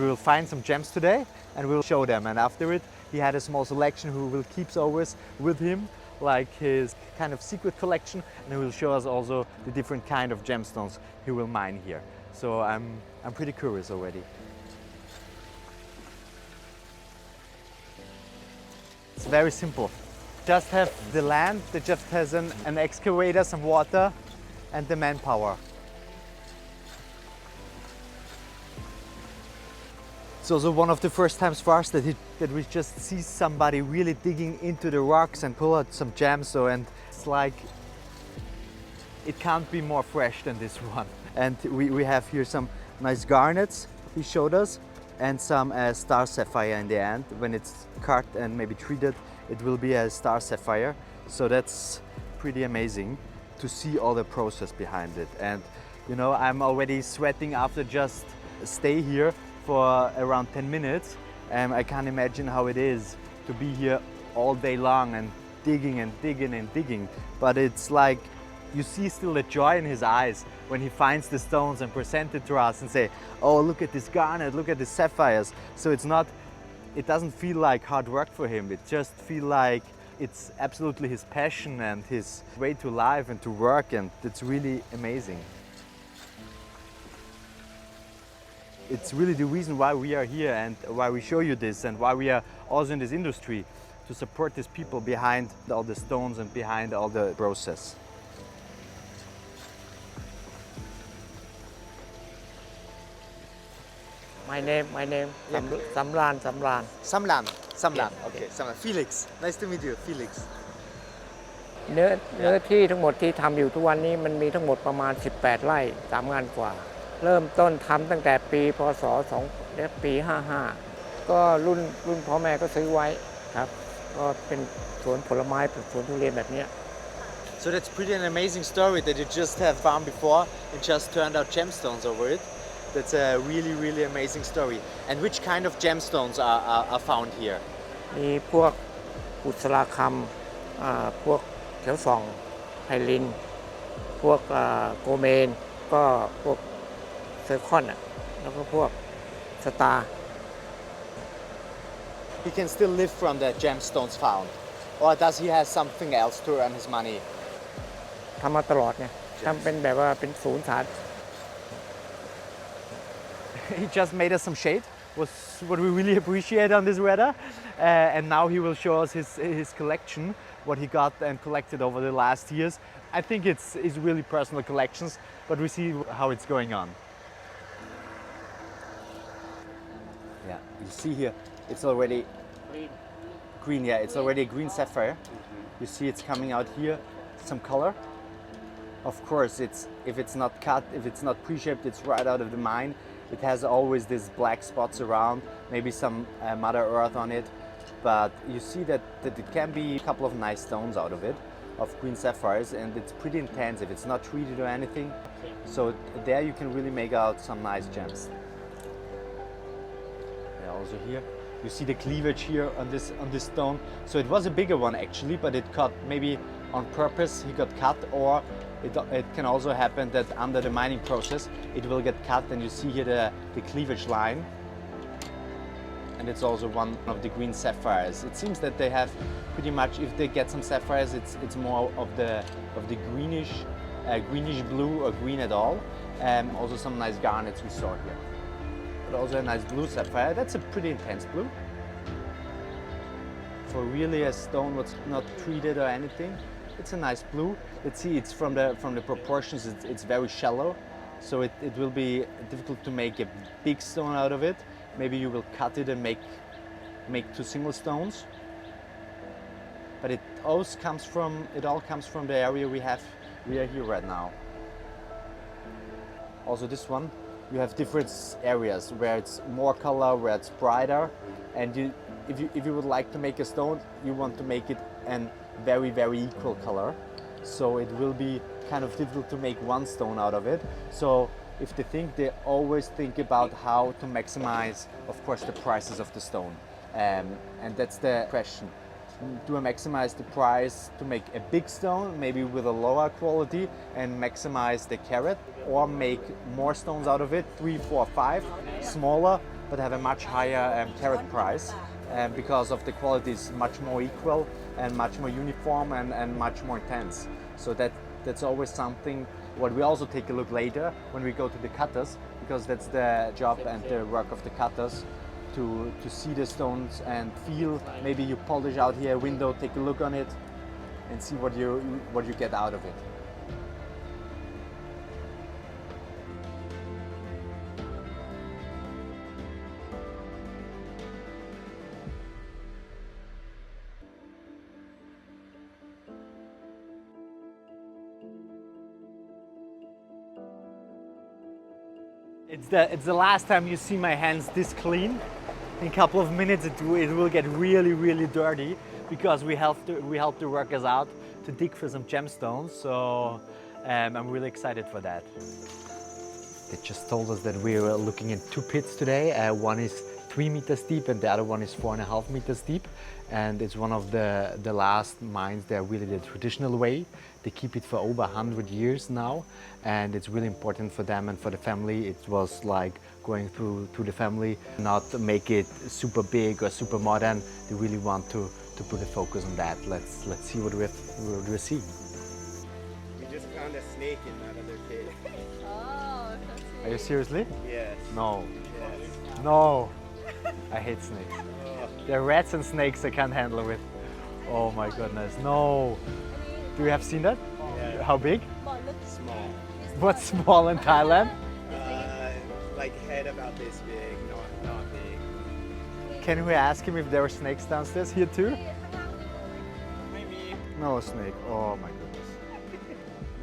We will find some gems today and we'll show them, and after it he had a small selection who will keep always with him, like his kind of secret collection, and he will show us also the different kind of gemstones he will mine here. So I'm pretty curious already. It's very simple. Just have the land that just has an excavator, some water and the manpower. It's also one of the first times for us that we just see somebody really digging into the rocks and pull out some gems. So, and it's like, it can't be more fresh than this one. And we have here some nice garnets he showed us, and some star sapphire in the end. When it's cut and maybe treated, it will be a star sapphire. So that's pretty amazing to see all the process behind it. And you know, I'm already sweating after just stay here for around 10 minutes. And I can't imagine how it is to be here all day long and digging and digging and digging. But it's like, you see still the joy in his eyes when he finds the stones and present it to us and say, oh, look at this garnet, look at the sapphires. So it doesn't feel like hard work for him. It just feels like it's absolutely his passion and his way to live and to work, and it's really amazing. It's really the reason why we are here and why we show you this, and why we are also in this industry, to support these people behind all the stones and behind all the process. My name, Yeah. Samran. Samlan. Yeah. Okay, Samlan. Felix. Nice to meet you, Felix. เนื้อที่ทั้งหมดที่ทำอยู่ทุกวันนี้มันมีทั้งหมดประมาณ 18 ไร่ 3 งานกว่า เริ่มต้นทำตั้งแต่ปีพศปี 55 ก็รุ่นพ่อแม่ก็ซื้อไว้ครับ ก็เป็นสวนผลไม้เป็นสวนทุเรียนแบบนี้ So that's pretty an amazing story that you just have found before and just turned out gemstones over it. That's a really, really amazing story. And which kind of gemstones are found here? มีพวกอุษราคำพวกเขียวส่องไพลิน พวกโกเมน ก็พวกเซอร์คอนแล้วก็พวกสตาร์ He can still live from the gemstones found, or does he have something else to earn his money? ทำมาตลอดไงทำเป็นแบบว่าเป็นศูนย์สาร He just made us some shade, was what we really appreciate on this weather. And now he will show us his collection, what he got and collected over the last years. I think it's really personal collections, but we see how it's going on. Yeah, you see here, it's already green. Yeah, it's already a green sapphire. You see it's coming out here, some color. Of course, if it's not cut, if it's not pre-shaped, it's right out of the mine. It has always these black spots around, maybe some Mother Earth on it. But you see that it can be a couple of nice stones out of it, of green sapphires, and it's pretty intense if it's not treated or anything. So there you can really make out some nice gems. Yeah, also here, you see the cleavage here on this stone. So it was a bigger one actually, but it cut maybe on purpose, he got cut, or it can also happen that under the mining process it will get cut, and you see here the cleavage line. And it's also one of the green sapphires. It seems that they have pretty much, if they get some sapphires, it's more of the greenish blue or green at all. Also some nice garnets we saw here. But also a nice blue sapphire. That's a pretty intense blue. For really a stone that's not treated or anything. It's a nice blue. Let's see, it's from the proportions, it's very shallow. So it will be difficult to make a big stone out of it. Maybe you will cut it and make two single stones. But it all comes from the area we are here right now. Also this one, you have different areas where it's more color, where it's brighter. And if you would like to make a stone, you want to make it an very, very equal color. So it will be kind of difficult to make one stone out of it. So if they always think about how to maximize, of course, the prices of the stone. And that's the question. Do I maximize the price to make a big stone, maybe with a lower quality, and maximize the carat, or make more stones out of it, 3, 4, 5, smaller, but have a much higher carat price because of the quality is much more equal and much more uniform and much more intense. So that's always something what we also take a look later when we go to the cutters, because that's the job and the work of the cutters to see the stones and feel. Maybe you polish out here a window, take a look on it and see what you get out of it. It's the last time you see my hands this clean. In a couple of minutes it will get really dirty because we help the workers out to dig for some gemstones. So I'm really excited for that. They just told us that we were looking at 2 pits today. One is 3 meters deep and the other one is 4.5 meters deep. And it's one of the last mines. They're really the traditional way. They keep it for over 100 years now, and it's really important for them and for the family. It was like going through the family, not make it super big or super modern. They really want to put a focus on that. Let's see what we're seeing. We just found a snake in that other pit. Oh, that's Are you seriously? Yes. No. Yes. No. I hate snakes. Oh. There are rats and snakes I can't handle with. Oh my goodness, no. Do you have seen that? Yeah. How big? Small. What's small in Thailand? Like head about this big, not big. Can we ask him if there are snakes downstairs here too? Maybe. No snake. Oh my goodness.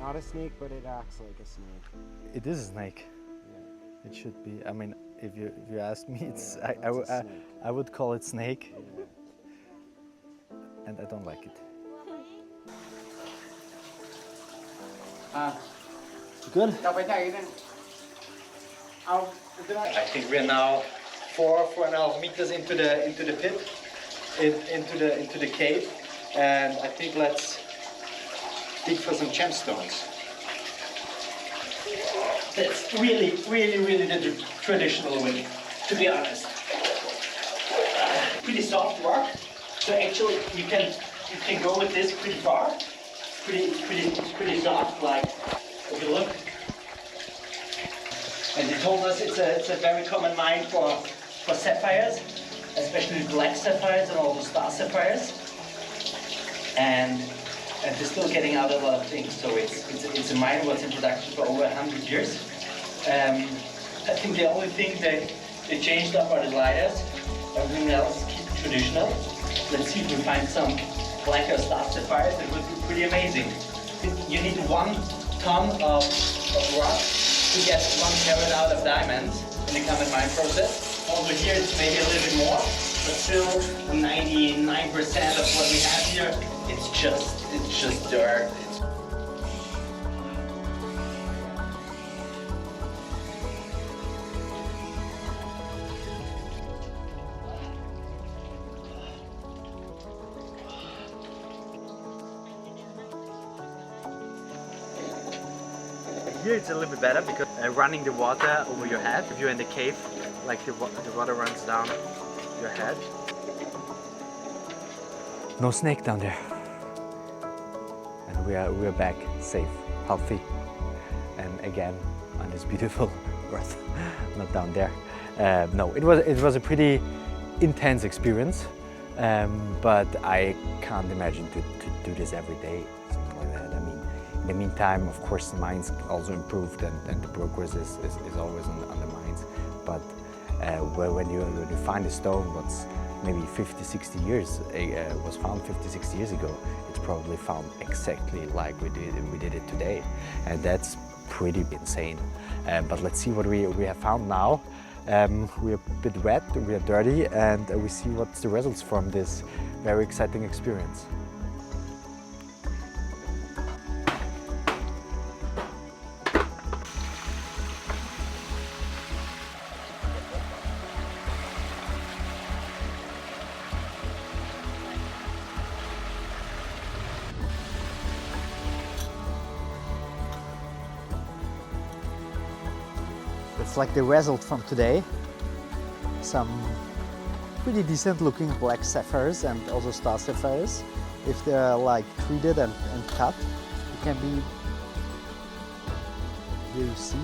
Not a snake, but it acts like a snake. It is a snake. Yeah. It should be. I mean, if you ask me, it's Yeah, that's a snake. I would call it snake, Yeah. and I don't like it. Good. I think we are now 4.5 meters into the pit, into the cave, and I think let's dig for some gemstones. That's really the traditional way, to be honest. Pretty soft rock, so actually you can go with this pretty far. Pretty soft, like if you look. And they told us it's a very common mine for sapphires, especially black sapphires and all the star sapphires. And they're still getting out a lot of things. So it's a mine what's in production for over 100 years. I think the only thing they changed up are the lighters. Everything else keep it traditional. Let's see if we find some black or star sapphires. That would be pretty amazing. You need 1 ton of rock to get 1 carat out of diamonds in the common mine process. Also here it's maybe a little bit more, but still 99% of what we have here, it's just dirt. Here it's a little bit better because running the water over your head, if you're in the cave, like the water runs down your head. No snake down there. And we are back, safe, healthy, and again on this beautiful earth, not down there. No, it was a pretty intense experience, but I can't imagine to do this every day. In the meantime, of course, the mines also improved and the progress is always on the mines. But when you find a stone what's maybe 50, 60 years, was found 50, 60 years ago, it's probably found exactly like we did it today. And that's pretty insane. But let's see what we have found now. We're a bit wet, we are dirty, and we see what's the results from this very exciting experience. It's like the result from today. some pretty decent looking black sapphires and also star sapphires. If they're like treated and cut, it can be, here you see,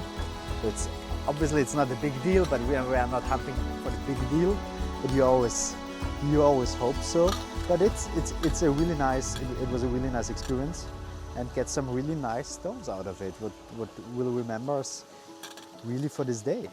it's obviously it's not a big deal, but we are not hunting for the big deal, but you always hope so. But it's a really nice, it was a really nice experience, and get some really nice stones out of it, what will remember us really for this day.